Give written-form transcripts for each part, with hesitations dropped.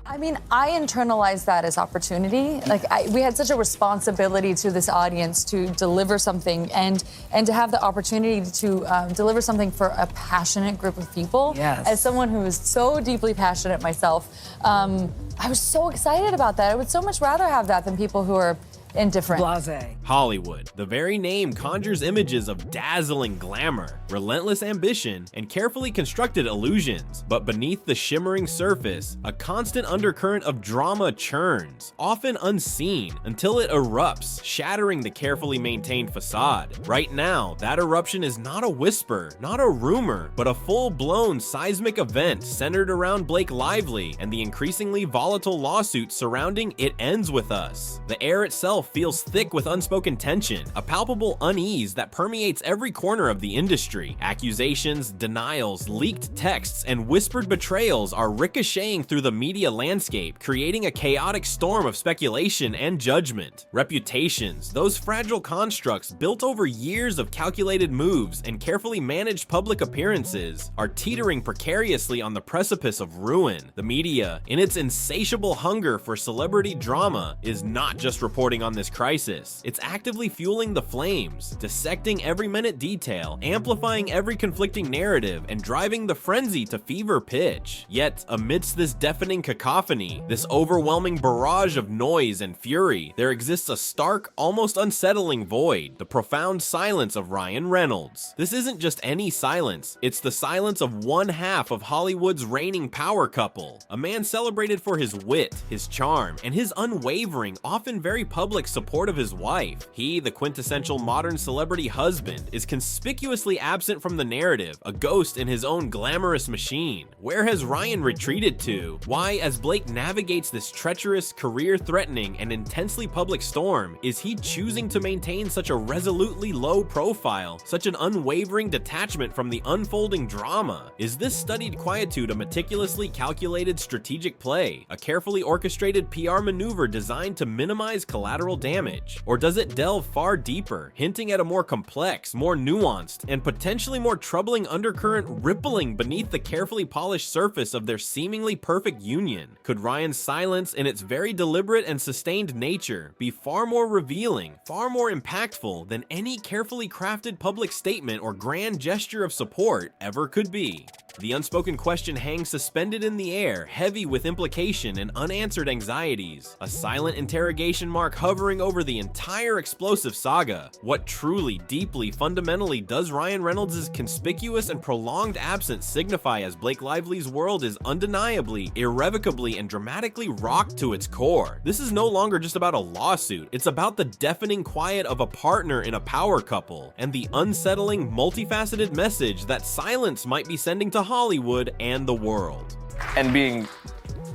I mean, I internalized that as opportunity. Like, we had such a responsibility to this audience to deliver something and to have the opportunity to deliver something for a passionate group of people. Yes. As someone who is so deeply passionate myself, I was so excited about that. I would so much rather have that than people who are indifferent. Blasé. Hollywood. The very name conjures images of dazzling glamour, relentless ambition, and carefully constructed illusions. But beneath the shimmering surface, a constant undercurrent of drama churns, often unseen, until it erupts, shattering the carefully maintained facade. Right now, that eruption is not a whisper, not a rumor, but a full-blown seismic event centered around Blake Lively and the increasingly volatile lawsuit surrounding It Ends With Us. The air itself feels thick with unspoken tension, a palpable unease that permeates every corner of the industry. Accusations, denials, leaked texts, and whispered betrayals are ricocheting through the media landscape, creating a chaotic storm of speculation and judgment. Reputations, those fragile constructs built over years of calculated moves and carefully managed public appearances, are teetering precariously on the precipice of ruin. The media, in its insatiable hunger for celebrity drama, is not just reporting on this crisis. It's actively fueling the flames, dissecting every minute detail, amplifying every conflicting narrative, and driving the frenzy to fever pitch. Yet, amidst this deafening cacophony, this overwhelming barrage of noise and fury, there exists a stark, almost unsettling void, the profound silence of Ryan Reynolds. This isn't just any silence, it's the silence of one half of Hollywood's reigning power couple, a man celebrated for his wit, his charm, and his unwavering, often very public support of his wife. He, the quintessential modern celebrity husband, is conspicuously absent from the narrative, a ghost in his own glamorous machine. Where has Ryan retreated to? Why, as Blake navigates this treacherous, career-threatening, and intensely public storm, is he choosing to maintain such a resolutely low profile, such an unwavering detachment from the unfolding drama? Is this studied quietude a meticulously calculated strategic play, a carefully orchestrated PR maneuver designed to minimize collateral damage? Or does it delve far deeper, hinting at a more complex, more nuanced, and potentially more troubling undercurrent rippling beneath the carefully polished surface of their seemingly perfect union? Could Ryan's silence, in its very deliberate and sustained nature, be far more revealing, far more impactful than any carefully crafted public statement or grand gesture of support ever could be? The unspoken question hangs suspended in the air, heavy with implication and unanswered anxieties, a silent interrogation mark hovering over the entire explosive saga. What truly, deeply, fundamentally does Ryan Reynolds' conspicuous and prolonged absence signify as Blake Lively's world is undeniably, irrevocably, and dramatically rocked to its core? This is no longer just about a lawsuit, it's about the deafening quiet of a partner in a power couple, and the unsettling, multifaceted message that silence might be sending to Hollywood and the world. And being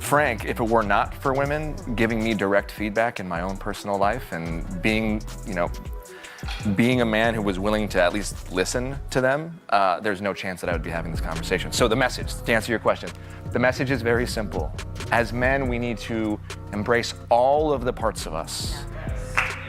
frank, if it were not for women giving me direct feedback in my own personal life and being, being a man who was willing to at least listen to them, there's no chance that I would be having this conversation. So the message, to answer your question, the message is very simple. As men, we need to embrace all of the parts of us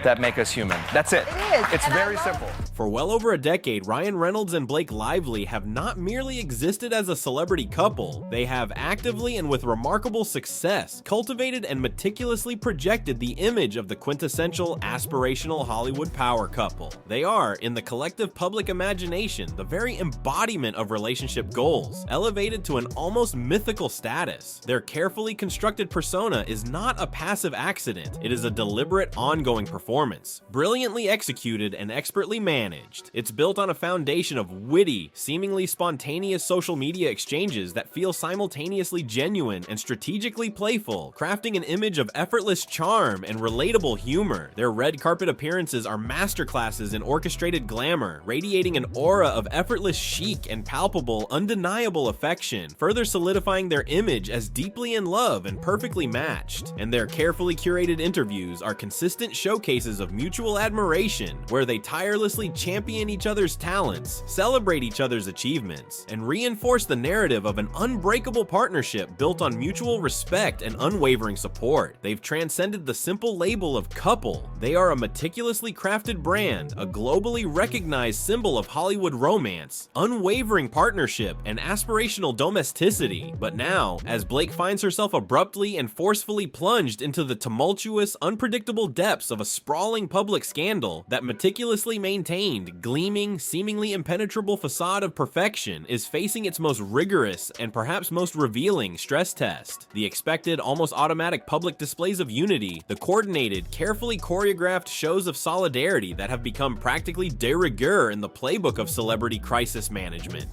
that make us human. That's it. It's very simple. For well over a decade, Ryan Reynolds and Blake Lively have not merely existed as a celebrity couple, they have actively and with remarkable success cultivated and meticulously projected the image of the quintessential, aspirational Hollywood power couple. They are, in the collective public imagination, the very embodiment of relationship goals, elevated to an almost mythical status. Their carefully constructed persona is not a passive accident, it is a deliberate, ongoing performance, brilliantly executed and expertly managed. It's built on a foundation of witty, seemingly spontaneous social media exchanges that feel simultaneously genuine and strategically playful, crafting an image of effortless charm and relatable humor. Their red carpet appearances are masterclasses in orchestrated glamour, radiating an aura of effortless chic and palpable, undeniable affection, further solidifying their image as deeply in love and perfectly matched. And their carefully curated interviews are consistent showcases of mutual admiration, where they tirelessly champion each other's talents, celebrate each other's achievements, and reinforce the narrative of an unbreakable partnership built on mutual respect and unwavering support. They've transcended the simple label of couple. They are a meticulously crafted brand, a globally recognized symbol of Hollywood romance, unwavering partnership, and aspirational domesticity. But now, as Blake finds herself abruptly and forcefully plunged into the tumultuous, unpredictable depths of a sprawling public scandal, that meticulously maintained, gleaming, seemingly impenetrable facade of perfection is facing its most rigorous and perhaps most revealing stress test. The expected, almost automatic public displays of unity, the coordinated, carefully choreographed shows of solidarity that have become practically de rigueur in the playbook of celebrity crisis management.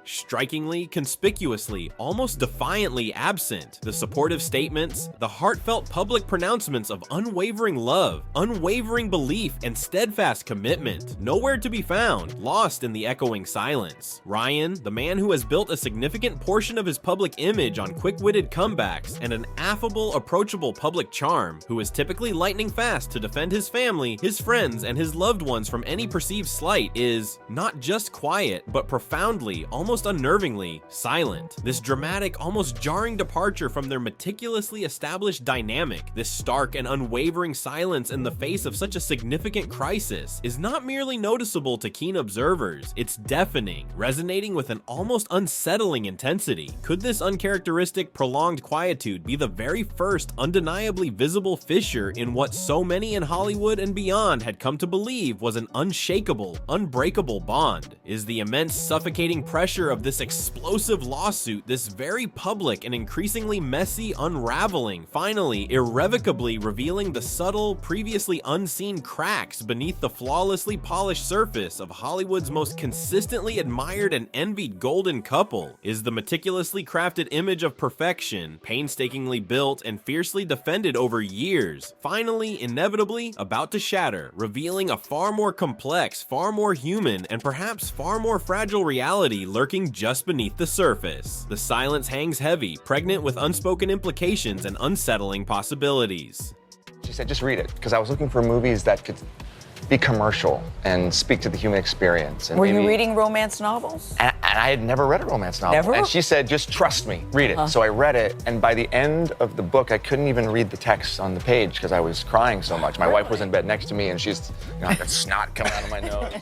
Strikingly, conspicuously, almost defiantly absent, the supportive statements, the heartfelt public pronouncements of unwavering love, unwavering belief, and steadfast commitment. Nowhere to be found, lost in the echoing silence. Ryan, the man who has built a significant portion of his public image on quick-witted comebacks and an affable, approachable public charm, who is typically lightning fast to defend his family, his friends, and his loved ones from any perceived slight, is not just quiet, but profoundly, almost unnervingly, silent. This dramatic, almost jarring departure from their meticulously established dynamic, this stark and unwavering silence in the face of such a significant crisis, is not merely noticeable to keen observers, it's deafening, resonating with an almost unsettling intensity. Could this uncharacteristic, prolonged quietude be the very first undeniably visible fissure in what so many in Hollywood and beyond had come to believe was an unshakable, unbreakable bond? Is the immense, suffocating pressure of this explosive lawsuit, this very public and increasingly messy unraveling, finally, irrevocably revealing the subtle, previously unseen cracks beneath the flawlessly polished surface of Hollywood's most consistently admired and envied golden couple? Is the meticulously crafted image of perfection, painstakingly built and fiercely defended over years, finally, inevitably, about to shatter, revealing a far more complex, far more human, and perhaps far more fragile reality lurking just beneath the surface? The silence hangs heavy, pregnant with unspoken implications and unsettling possibilities. She said, just read it, because I was looking for movies that could be commercial and speak to the human experience. And were you reading romance novels? And I had never read a romance novel. Never? And she said, just trust me, read it. So I read it, and by the end of the book, I couldn't even read the text on the page because I was crying so much. My wife was in bed next to me, and she's, got snot coming out of my nose.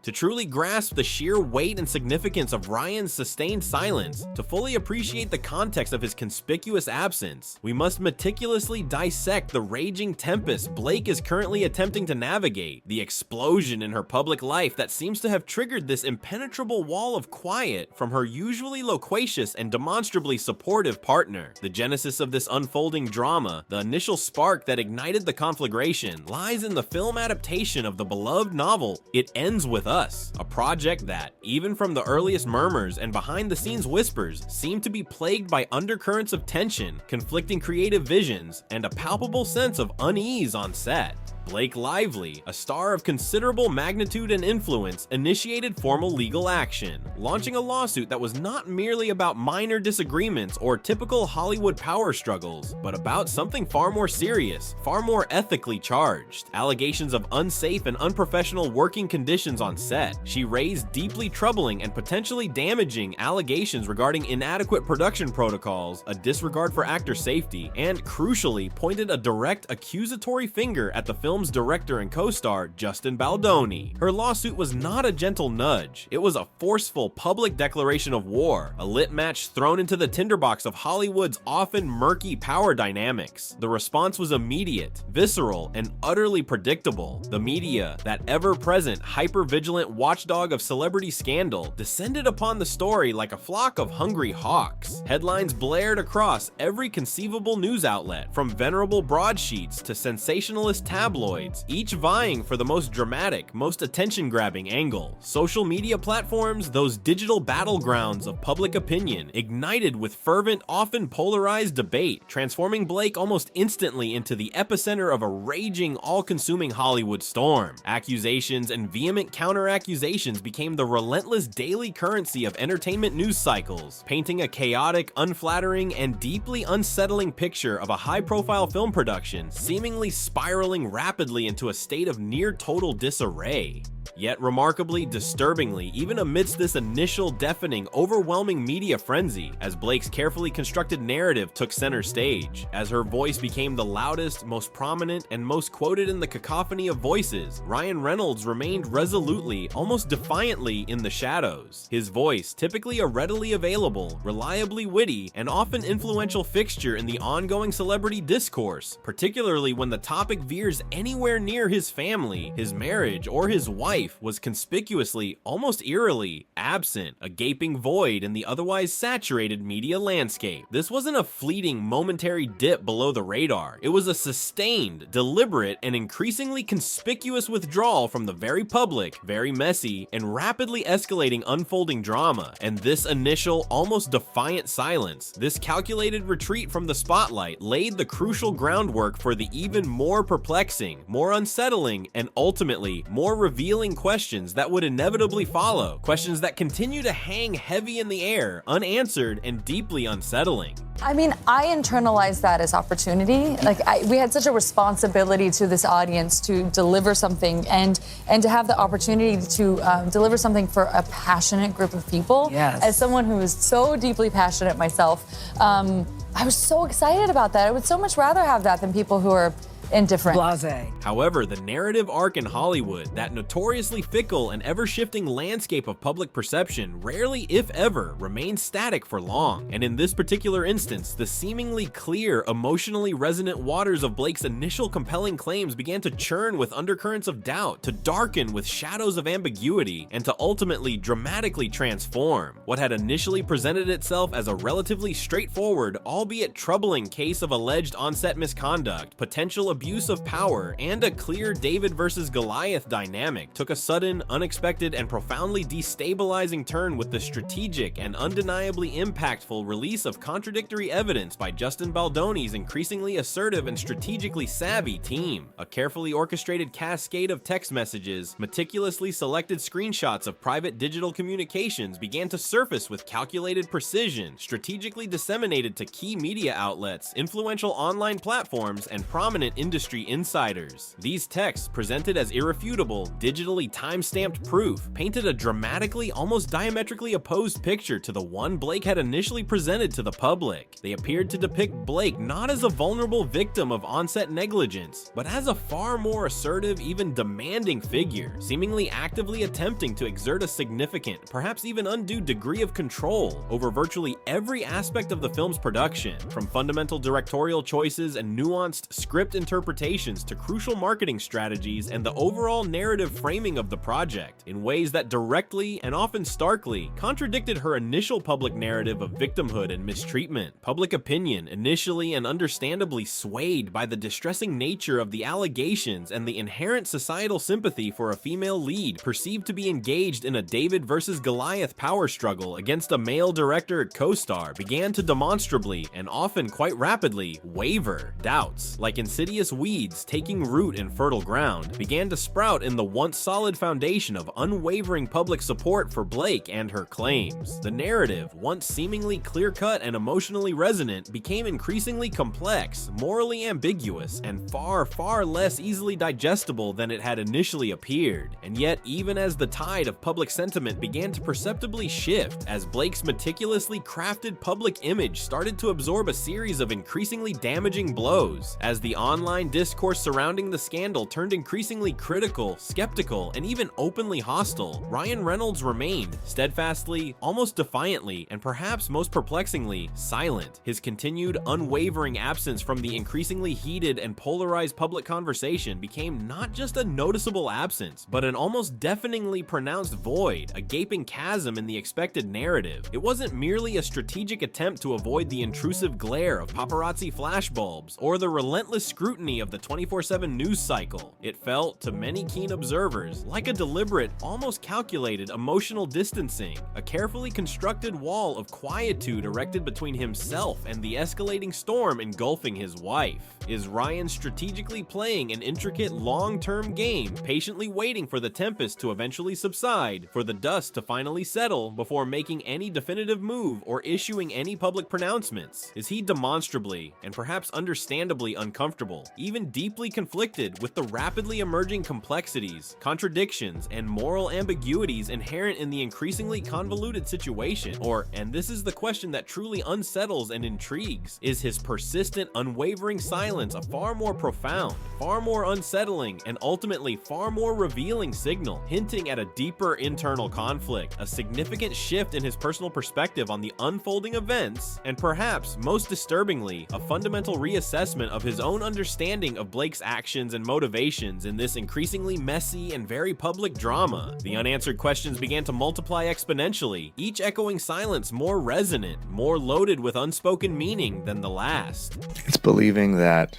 To truly grasp the sheer weight and significance of Ryan's sustained silence, to fully appreciate the context of his conspicuous absence, we must meticulously dissect the raging tempest Blake is currently attempting to navigate, the explosion in her public life that seems to have triggered this impenetrable wall of quiet from her usually loquacious and demonstrably supportive partner. The genesis of this unfolding drama, the initial spark that ignited the conflagration, lies in the film adaptation of the beloved novel It Ends With Us, a project that, even from the earliest murmurs and behind-the-scenes whispers, seemed to be plagued by undercurrents of tension, conflicting creative visions, and a palpable sense of unease on set. Blake Lively, a star of considerable magnitude and influence, initiated formal legal action, launching a lawsuit that was not merely about minor disagreements or typical Hollywood power struggles, but about something far more serious, far more ethically charged. Allegations of unsafe and unprofessional working conditions on set. She raised deeply troubling and potentially damaging allegations regarding inadequate production protocols, a disregard for actor safety, and crucially pointed a direct accusatory finger at the film's director and co-star Justin Baldoni. Her lawsuit was not a gentle nudge, it was a forceful public declaration of war, a lit match thrown into the tinderbox of Hollywood's often murky power dynamics. The response was immediate, visceral, and utterly predictable. The media, that ever-present, hyper-vigilant watchdog of celebrity scandal, descended upon the story like a flock of hungry hawks. Headlines blared across every conceivable news outlet, from venerable broadsheets to sensationalist tabloids, each vying for the most dramatic, most attention-grabbing angle. Social media platforms, those digital battlegrounds of public opinion, ignited with fervent, often polarized debate, transforming Blake almost instantly into the epicenter of a raging, all-consuming Hollywood storm. Accusations and vehement counter-accusations became the relentless daily currency of entertainment news cycles, painting a chaotic, unflattering, and deeply unsettling picture of a high-profile film production seemingly spiraling rapidly rapidly into a state of near total disarray. Yet remarkably, disturbingly, even amidst this initial deafening, overwhelming media frenzy, as Blake's carefully constructed narrative took center stage, as her voice became the loudest, most prominent, and most quoted in the cacophony of voices, Ryan Reynolds remained resolutely, almost defiantly in the shadows. His voice, typically a readily available, reliably witty, and often influential fixture in the ongoing celebrity discourse, particularly when the topic veers anywhere near his family, his marriage, or his wife, was conspicuously, almost eerily, absent, a gaping void in the otherwise saturated media landscape. This wasn't a fleeting, momentary dip below the radar. It was a sustained, deliberate, and increasingly conspicuous withdrawal from the very public, very messy, and rapidly escalating unfolding drama. And this initial, almost defiant silence, this calculated retreat from the spotlight, laid the crucial groundwork for the even more perplexing, more unsettling, and ultimately more revealing questions that would inevitably follow, questions that continue to hang heavy in the air, unanswered and deeply unsettling. I mean, I internalized that as opportunity. Like, we had such a responsibility to this audience to deliver something and to have the opportunity to deliver something for a passionate group of people. Yes. As someone who is so deeply passionate myself, I was so excited about that. I would so much rather have that than people who are indifferent. Blasé. However, the narrative arc in Hollywood, that notoriously fickle and ever-shifting landscape of public perception, rarely, if ever, remains static for long. And in this particular instance, the seemingly clear, emotionally resonant waters of Blake's initial compelling claims began to churn with undercurrents of doubt, to darken with shadows of ambiguity, and to ultimately dramatically transform. What had initially presented itself as a relatively straightforward, albeit troubling case of alleged on-set misconduct, potential abuse of power, and a clear David versus Goliath dynamic took a sudden, unexpected, and profoundly destabilizing turn with the strategic and undeniably impactful release of contradictory evidence by Justin Baldoni's increasingly assertive and strategically savvy team. A carefully orchestrated cascade of text messages, meticulously selected screenshots of private digital communications began to surface with calculated precision, strategically disseminated to key media outlets, influential online platforms, and prominent industry insiders. These texts, presented as irrefutable, digitally time-stamped proof, painted a dramatically, almost diametrically opposed picture to the one Blake had initially presented to the public. They appeared to depict Blake not as a vulnerable victim of on-set negligence, but as a far more assertive, even demanding figure, seemingly actively attempting to exert a significant, perhaps even undue degree of control over virtually every aspect of the film's production, from fundamental directorial choices and nuanced script interpretations to crucial marketing strategies and the overall narrative framing of the project, in ways that directly and often starkly contradicted her initial public narrative of victimhood and mistreatment. Public opinion, initially and understandably swayed by the distressing nature of the allegations and the inherent societal sympathy for a female lead perceived to be engaged in a David versus Goliath power struggle against a male director co-star, began to demonstrably, and often quite rapidly, waver. Doubts, like insidious weeds taking root in fertile ground, began to sprout in the once solid foundation of unwavering public support for Blake and her claims. The narrative, once seemingly clear-cut and emotionally resonant, became increasingly complex, morally ambiguous, and far, far less easily digestible than it had initially appeared. And yet, even as the tide of public sentiment began to perceptibly shift, as Blake's meticulously crafted public image started to absorb a series of increasingly damaging blows, as the online discourse surrounding the scandal turned increasingly critical, skeptical, and even openly hostile, Ryan Reynolds remained, steadfastly, almost defiantly, and perhaps most perplexingly, silent. His continued, unwavering absence from the increasingly heated and polarized public conversation became not just a noticeable absence, but an almost deafeningly pronounced void, a gaping chasm in the expected narrative. It wasn't merely a strategic attempt to avoid the intrusive glare of paparazzi flashbulbs or the relentless scrutiny of the 24/7 news cycle. It felt, to many keen observers, like a deliberate, almost calculated emotional distancing, a carefully constructed wall of quietude erected between himself and the escalating storm engulfing his wife. Is Ryan strategically playing an intricate long-term game, patiently waiting for the tempest to eventually subside, for the dust to finally settle before making any definitive move or issuing any public pronouncements? Is he demonstrably, and perhaps understandably uncomfortable, even deeply conflicted with the rapidly emerging complexities, contradictions, and moral ambiguities inherent in the increasingly convoluted situation? Or, and this is the question that truly unsettles and intrigues, is his persistent, unwavering silence a far more profound, far more unsettling, and ultimately far more revealing signal, hinting at a deeper internal conflict, a significant shift in his personal perspective on the unfolding events, and perhaps, most disturbingly, a fundamental reassessment of his own understanding of Blake's actions and motivations in this increasingly messy and very public drama? The unanswered questions began to multiply exponentially, each echoing silence more resonant, more loaded with unspoken meaning than the last. It's believing that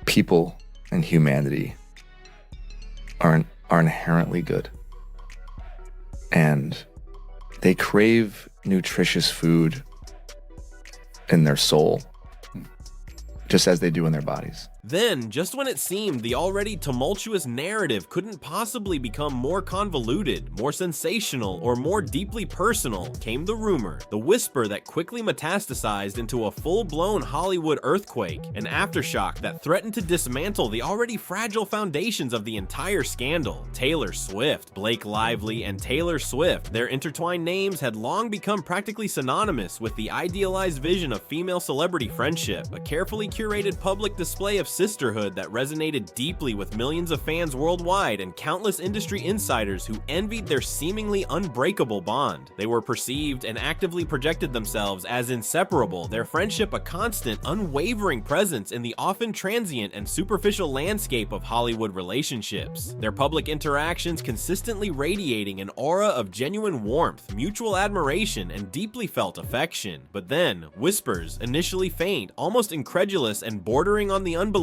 people and humanity are inherently good. And they crave nutritious food in their soul, just as they do in their bodies. Then, just when it seemed the already tumultuous narrative couldn't possibly become more convoluted, more sensational, or more deeply personal, came the rumor, the whisper that quickly metastasized into a full-blown Hollywood earthquake, an aftershock that threatened to dismantle the already fragile foundations of the entire scandal. Taylor Swift, Blake Lively, and Taylor Swift, their intertwined names had long become practically synonymous with the idealized vision of female celebrity friendship, a carefully curated public display of sisterhood that resonated deeply with millions of fans worldwide and countless industry insiders who envied their seemingly unbreakable bond. They were perceived and actively projected themselves as inseparable, their friendship a constant, unwavering presence in the often transient and superficial landscape of Hollywood relationships. Their public interactions consistently radiating an aura of genuine warmth, mutual admiration, and deeply felt affection. But then, whispers, initially faint, almost incredulous, and bordering on the unbelievable,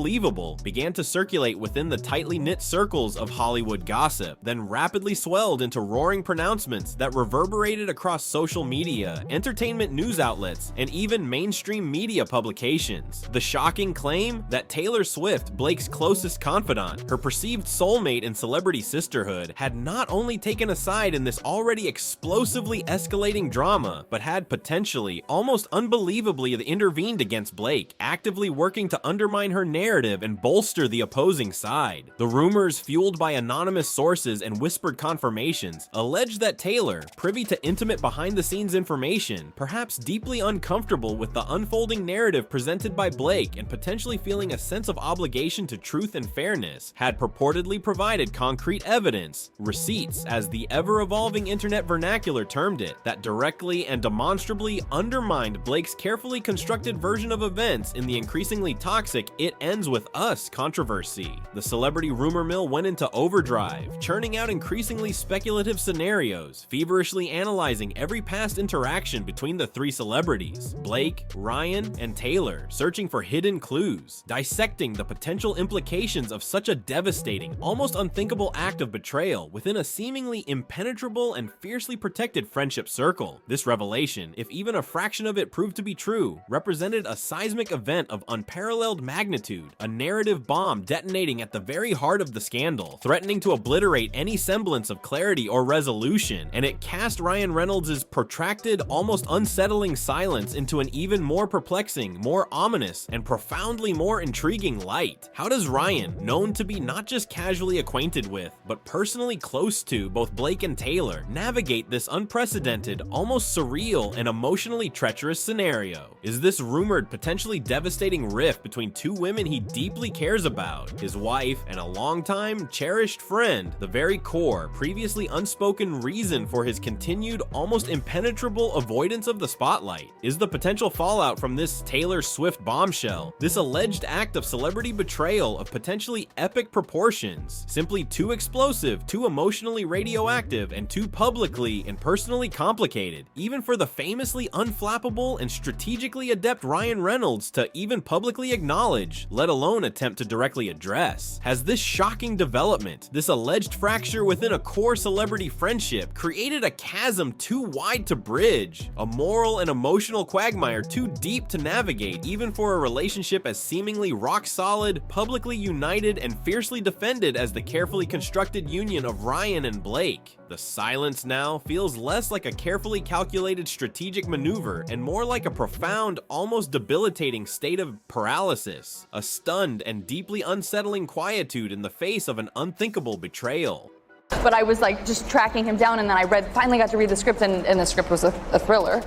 began to circulate within the tightly knit circles of Hollywood gossip, then rapidly swelled into roaring pronouncements that reverberated across social media, entertainment news outlets, and even mainstream media publications. The shocking claim that Taylor Swift, Blake's closest confidant, her perceived soulmate in celebrity sisterhood, had not only taken a side in this already explosively escalating drama, but had potentially, almost unbelievably, intervened against Blake, actively working to undermine her narrative and bolster the opposing side. The rumors, fueled by anonymous sources and whispered confirmations, allege that Taylor, privy to intimate behind-the-scenes information, perhaps deeply uncomfortable with the unfolding narrative presented by Blake and potentially feeling a sense of obligation to truth and fairness, had purportedly provided concrete evidence, receipts as the ever-evolving internet vernacular termed it, that directly and demonstrably undermined Blake's carefully constructed version of events in the increasingly toxic "it ends with us" controversy. The celebrity rumor mill went into overdrive, churning out increasingly speculative scenarios, feverishly analyzing every past interaction between the three celebrities, Blake, Ryan, and Taylor, searching for hidden clues, dissecting the potential implications of such a devastating, almost unthinkable act of betrayal within a seemingly impenetrable and fiercely protected friendship circle. This revelation, if even a fraction of it proved to be true, represented a seismic event of unparalleled magnitude, a narrative bomb detonating at the very heart of the scandal, threatening to obliterate any semblance of clarity or resolution, and it cast Ryan Reynolds' protracted, almost unsettling silence into an even more perplexing, more ominous, and profoundly more intriguing light. How does Ryan, known to be not just casually acquainted with, but personally close to both Blake and Taylor, navigate this unprecedented, almost surreal, and emotionally treacherous scenario? Is this rumored potentially devastating rift between two women he deeply cares about, his wife and a longtime, cherished friend, the very core, previously unspoken reason for his continued, almost impenetrable avoidance of the spotlight? Is the potential fallout from this Taylor Swift bombshell, this alleged act of celebrity betrayal of potentially epic proportions, simply too explosive, too emotionally radioactive, and too publicly and personally complicated, even for the famously unflappable and strategically adept Ryan Reynolds to even publicly acknowledge, let alone attempt to directly address? Has this shocking development, this alleged fracture within a core celebrity friendship, created a chasm too wide to bridge, a moral and emotional quagmire too deep to navigate, even for a relationship as seemingly rock-solid, publicly united, and fiercely defended as the carefully constructed union of Ryan and Blake? The silence now feels less like a carefully calculated strategic maneuver and more like a profound, almost debilitating state of paralysis, a stunned and deeply unsettling quietude in the face of an unthinkable betrayal. But I was like just tracking him down, and then I finally got to read the script, and the script was a thriller.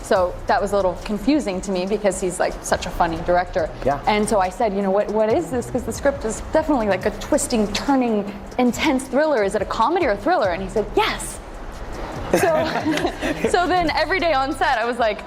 So that was a little confusing to me because he's like such a funny director. Yeah. And so I said, you know, what is this? Because the script is definitely like a twisting, turning, intense thriller. Is it a comedy or a thriller? And he said, yes. So then every day on set, I was like,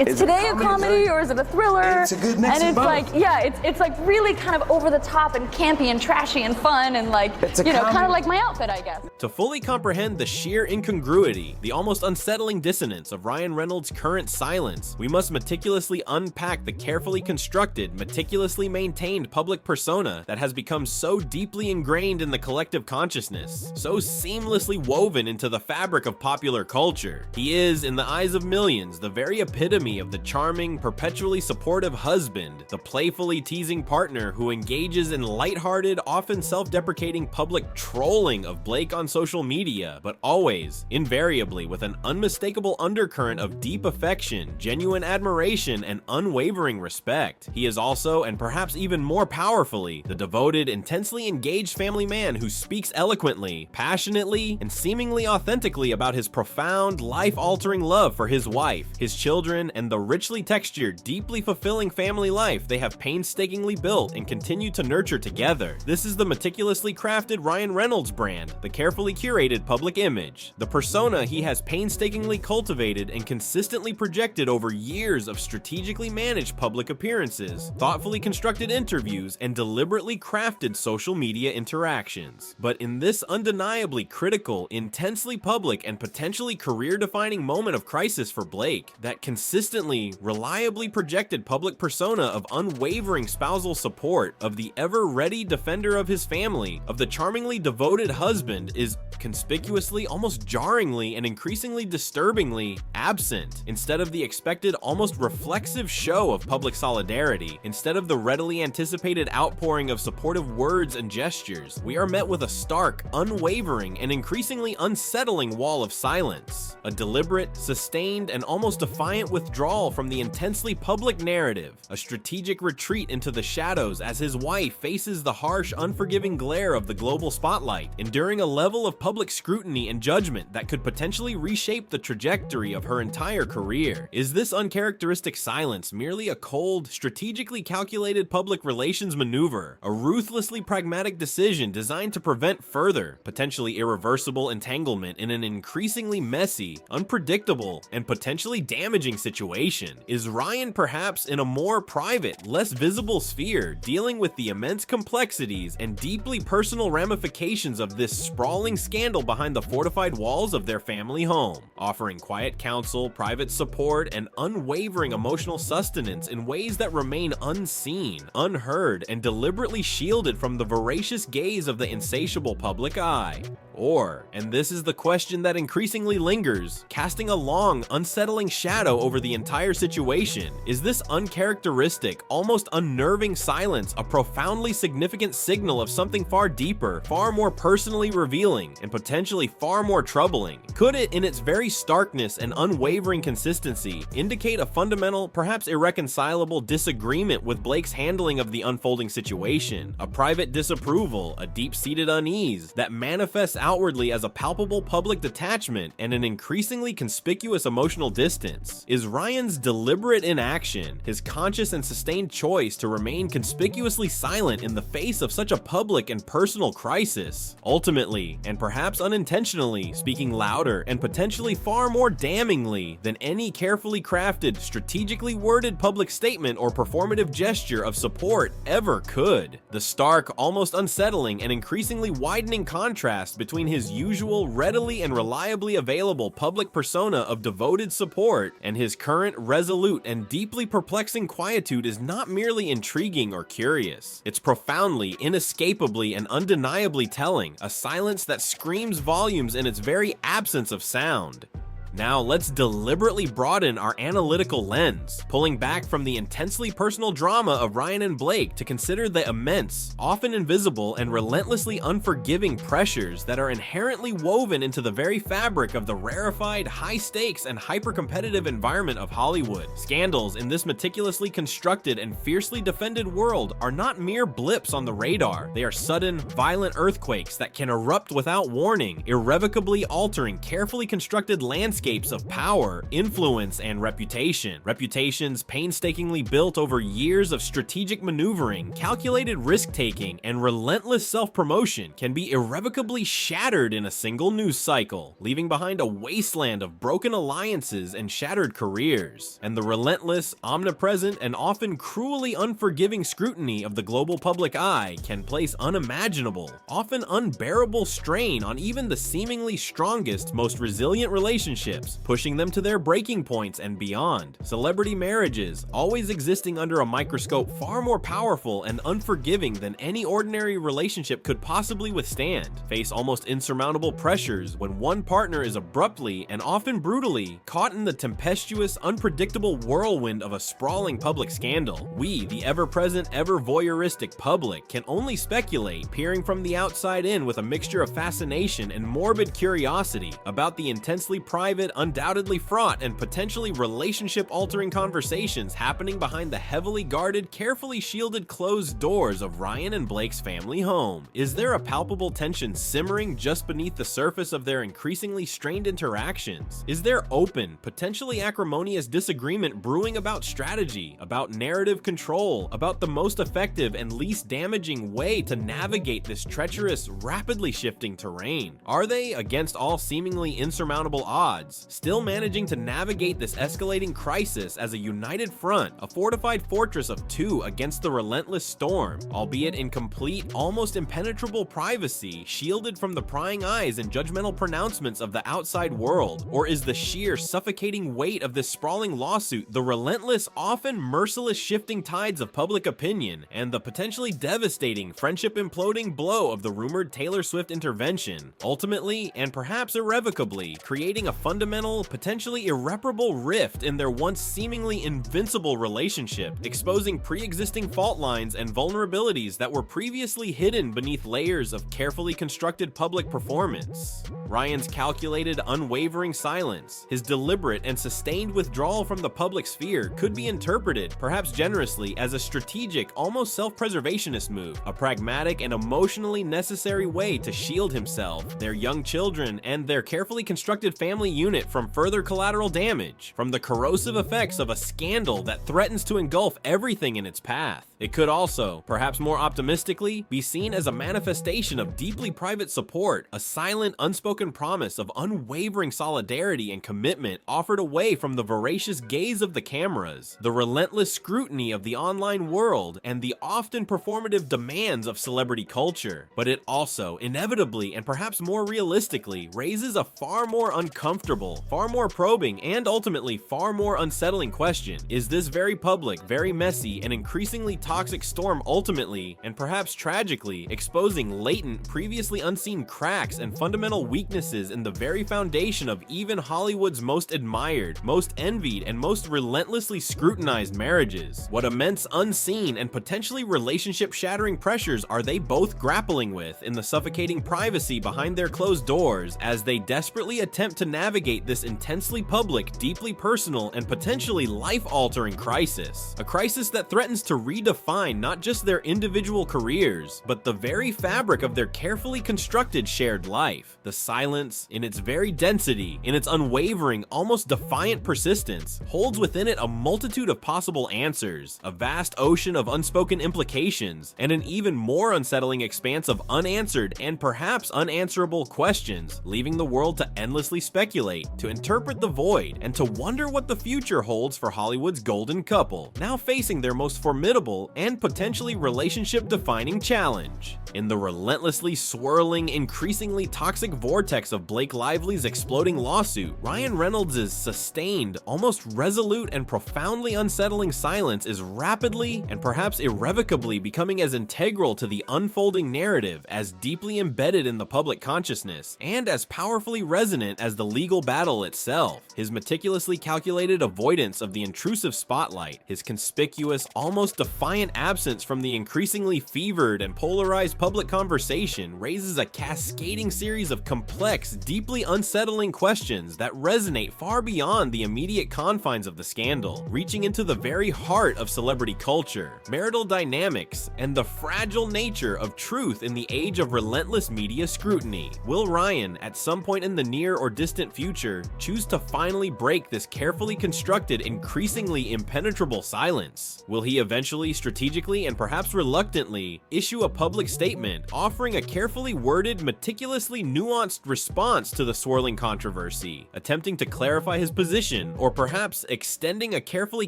is today a comedy or is it a thriller? It's a good mix and of it's both. like, yeah, it's like really kind of over the top and campy and trashy and fun and like, you know, kind of like my outfit, I guess. To fully comprehend the sheer incongruity, the almost unsettling dissonance of Ryan Reynolds' current silence, we must meticulously unpack the carefully constructed, meticulously maintained public persona that has become so deeply ingrained in the collective consciousness, so seamlessly woven into the fabric of popular culture. He is, in the eyes of millions, the very epitome of the charming, perpetually supportive husband, the playfully teasing partner who engages in lighthearted, often self-deprecating public trolling of Blake on social media, but always, invariably, with an unmistakable undercurrent of deep affection, genuine admiration, and unwavering respect. He is also, and perhaps even more powerfully, the devoted, intensely engaged family man who speaks eloquently, passionately, and seemingly authentically about his profound, life-altering love for his wife, his children, and the richly textured, deeply fulfilling family life they have painstakingly built and continue to nurture together. This is the meticulously crafted Ryan Reynolds brand, the carefully curated public image, the persona he has painstakingly cultivated and consistently projected over years of strategically managed public appearances, thoughtfully constructed interviews, and deliberately crafted social media interactions. But in this undeniably critical, intensely public, and potentially career-defining moment of crisis for Blake, that consistently, reliably projected public persona of unwavering spousal support, of the ever-ready defender of his family, of the charmingly devoted husband is conspicuously, almost jarringly, and increasingly disturbingly absent. Instead of the expected, almost reflexive show of public solidarity, instead of the readily anticipated outpouring of supportive words and gestures, we are met with a stark, unwavering, and increasingly unsettling wall of silence. A deliberate, sustained, and almost defiant withdrawal from the intensely public narrative. A strategic retreat into the shadows as his wife faces the harsh, unforgiving glare of the global spotlight, enduring a level of public scrutiny and judgment that could potentially reshape the trajectory of her entire career. Is this uncharacteristic silence merely a cold, strategically calculated public relations maneuver, a ruthlessly pragmatic decision designed to prevent further, potentially irreversible entanglement in an increasingly messy, unpredictable, and potentially damaging situation? Is Ryan perhaps in a more private, less visible sphere, dealing with the immense complexities and deeply personal ramifications of this sprawling scandal behind the fortified walls of their family home, offering quiet counsel, private support, and unwavering emotional sustenance in ways that remain unseen, unheard, and deliberately shielded from the voracious gaze of the insatiable public eye? Or, and this is the question that increasingly lingers, casting a long, unsettling shadow over the entire situation, is this uncharacteristic, almost unnerving silence a profoundly significant signal of something far deeper, far more personally revealing, and potentially far more troubling? Could it, in its very starkness and unwavering consistency, indicate a fundamental, perhaps irreconcilable disagreement with Blake's handling of the unfolding situation, a private disapproval, a deep-seated unease that manifests outwardly as a palpable public detachment and an increasingly conspicuous emotional distance? Is Ryan's deliberate inaction, his conscious and sustained choice to remain conspicuously silent in the face of such a public and personal crisis, ultimately, and perhaps unintentionally, speaking louder and potentially far more damningly than any carefully crafted, strategically worded public statement or performative gesture of support ever could? The stark, almost unsettling, and increasingly widening contrast between his usual readily and reliably available public persona of devoted support and his current resolute and deeply perplexing quietude is not merely intriguing or curious. It's profoundly, inescapably, and undeniably telling, a silence that screams volumes in its very absence of sound. Now let's deliberately broaden our analytical lens, pulling back from the intensely personal drama of Ryan and Blake to consider the immense, often invisible, and relentlessly unforgiving pressures that are inherently woven into the very fabric of the rarefied, high-stakes, and hyper-competitive environment of Hollywood. Scandals in this meticulously constructed and fiercely defended world are not mere blips on the radar. They are sudden, violent earthquakes that can erupt without warning, irrevocably altering carefully constructed landscapes of power, influence, and reputation. Reputations painstakingly built over years of strategic maneuvering, calculated risk-taking, and relentless self-promotion can be irrevocably shattered in a single news cycle, leaving behind a wasteland of broken alliances and shattered careers. And the relentless, omnipresent, and often cruelly unforgiving scrutiny of the global public eye can place unimaginable, often unbearable strain on even the seemingly strongest, most resilient relationships, pushing them to their breaking points and beyond. Celebrity marriages, always existing under a microscope far more powerful and unforgiving than any ordinary relationship could possibly withstand, face almost insurmountable pressures when one partner is abruptly and often brutally caught in the tempestuous, unpredictable whirlwind of a sprawling public scandal. We, the ever-present, ever-voyeuristic public, can only speculate, peering from the outside in with a mixture of fascination and morbid curiosity about the intensely private, undoubtedly fraught, and potentially relationship-altering conversations happening behind the heavily guarded, carefully shielded closed doors of Ryan and Blake's family home. Is there a palpable tension simmering just beneath the surface of their increasingly strained interactions? Is there open, potentially acrimonious disagreement brewing about strategy, about narrative control, about the most effective and least damaging way to navigate this treacherous, rapidly shifting terrain? Are they, against all seemingly insurmountable odds, still managing to navigate this escalating crisis as a united front, a fortified fortress of two against the relentless storm, albeit in complete, almost impenetrable privacy, shielded from the prying eyes and judgmental pronouncements of the outside world? Or is the sheer, suffocating weight of this sprawling lawsuit the relentless, often merciless shifting tides of public opinion, and the potentially devastating, friendship-imploding blow of the rumored Taylor Swift intervention, ultimately, and perhaps irrevocably, creating a fundamental, potentially irreparable rift in their once seemingly invincible relationship, exposing pre-existing fault lines and vulnerabilities that were previously hidden beneath layers of carefully constructed public performance? Ryan's calculated, unwavering silence, his deliberate and sustained withdrawal from the public sphere could be interpreted, perhaps generously, as a strategic, almost self-preservationist move, a pragmatic and emotionally necessary way to shield himself, their young children, and their carefully constructed family unit from further collateral damage, from the corrosive effects of a scandal that threatens to engulf everything in its path. It could also, perhaps more optimistically, be seen as a manifestation of deeply private support, a silent, unspoken promise of unwavering solidarity and commitment offered away from the voracious gaze of the cameras, the relentless scrutiny of the online world, and the often performative demands of celebrity culture. But it also, inevitably and perhaps more realistically, raises a far more uncomfortable, far more probing, and ultimately far more unsettling question. Is this very public, very messy, and increasingly toxic storm ultimately, and perhaps tragically, exposing latent, previously unseen cracks and fundamental weaknesses in the very foundation of even Hollywood's most admired, most envied, and most relentlessly scrutinized marriages? What immense, unseen, and potentially relationship-shattering pressures are they both grappling with in the suffocating privacy behind their closed doors as they desperately attempt to navigate this intensely public, deeply personal, and potentially life-altering crisis? A crisis that threatens to redefine not just their individual careers, but the very fabric of their carefully constructed shared life. The silence, in its very density, in its unwavering, almost defiant persistence, holds within it a multitude of possible answers, a vast ocean of unspoken implications, and an even more unsettling expanse of unanswered and perhaps unanswerable questions, leaving the world to endlessly speculate, to interpret the void, and to wonder what the future holds for Hollywood's golden couple, now facing their most formidable and potentially relationship-defining challenge. In the relentlessly swirling, increasingly toxic vortex of Blake Lively's exploding lawsuit, Ryan Reynolds' sustained, almost resolute, and profoundly unsettling silence is rapidly and perhaps irrevocably becoming as integral to the unfolding narrative, as deeply embedded in the public consciousness, and as powerfully resonant as the legal uphill battle itself. His meticulously calculated avoidance of the intrusive spotlight, his conspicuous, almost defiant absence from the increasingly fevered and polarized public conversation raises a cascading series of complex, deeply unsettling questions that resonate far beyond the immediate confines of the scandal, reaching into the very heart of celebrity culture, marital dynamics, and the fragile nature of truth in the age of relentless media scrutiny. Will Ryan, at some point in the near or distant future, choose to finally break this carefully constructed, increasingly impenetrable silence? Will he eventually, strategically, and perhaps reluctantly, issue a public statement offering a carefully worded, meticulously nuanced response to the swirling controversy, attempting to clarify his position, or perhaps extending a carefully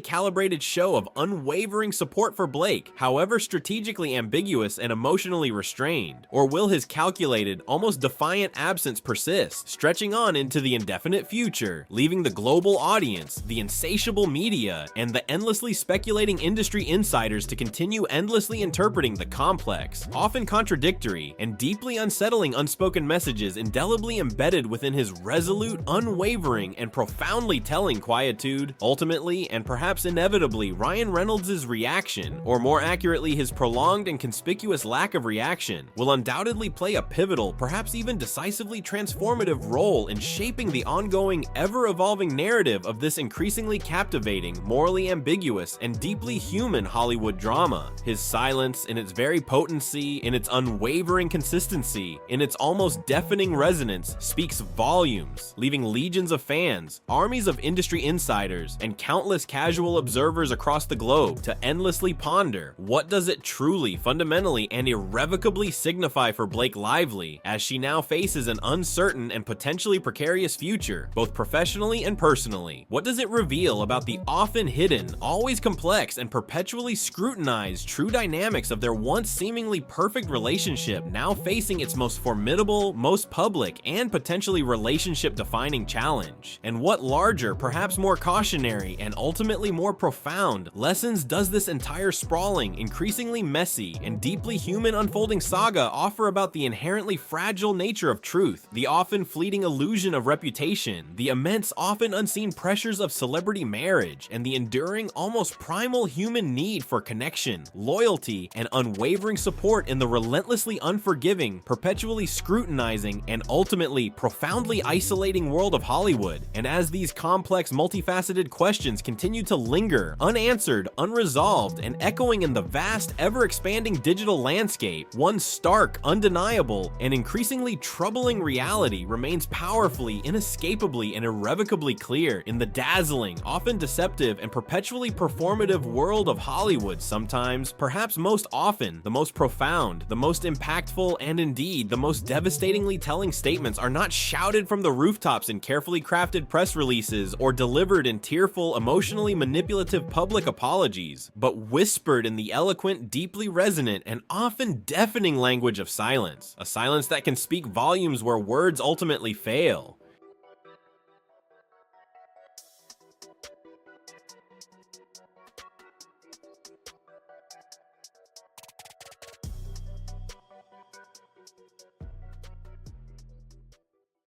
calibrated show of unwavering support for Blake, however strategically ambiguous and emotionally restrained? Or will his calculated, almost defiant absence persist, stretching on into the indefinite future, leaving the global audience, the insatiable media, and the endlessly speculating industry insiders to continue endlessly interpreting the complex, often contradictory, and deeply unsettling unspoken messages indelibly embedded within his resolute, unwavering, and profoundly telling quietude? Ultimately, and perhaps inevitably, Ryan Reynolds' reaction, or more accurately his prolonged and conspicuous lack of reaction, will undoubtedly play a pivotal, perhaps even decisively transformative role in shaping the ongoing, ever-evolving narrative of this increasingly captivating, morally ambiguous, and deeply human Hollywood drama. His silence, in its very potency, in its unwavering consistency, in its almost deafening resonance, speaks volumes, leaving legions of fans, armies of industry insiders, and countless casual observers across the globe to endlessly ponder, what does it truly, fundamentally, and irrevocably signify for Blake Lively as she now faces an uncertain and potentially precarious future, both professionally and personally? What does it reveal about the often hidden, always complex, and perpetually scrutinized true dynamics of their once seemingly perfect relationship now facing its most formidable, most public, and potentially relationship-defining challenge? And what larger, perhaps more cautionary, and ultimately more profound lessons does this entire sprawling, increasingly messy, and deeply human unfolding saga offer about the inherently fragile nature of truth, the often fleeting illusion of reputation, the immense, often unseen pressures of celebrity marriage, and the enduring, almost primal human need for connection, loyalty, and unwavering support in the relentlessly unforgiving, perpetually scrutinizing, and ultimately profoundly isolating world of Hollywood? And as these complex, multifaceted questions continue to linger, unanswered, unresolved, and echoing in the vast, ever-expanding digital landscape, one stark, undeniable, and increasingly troubling reality remains powerfully, inescapably, and irrevocably clear in the dazzling, often deceptive, and perpetually performative world of Hollywood. Sometimes, perhaps most often, the most profound, the most impactful, and indeed the most devastatingly telling statements are not shouted from the rooftops in carefully crafted press releases or delivered in tearful, emotionally manipulative public apologies, but whispered in the eloquent, deeply resonant, and often deafening language of silence, a silence that can speak volumes where words ultimately fail.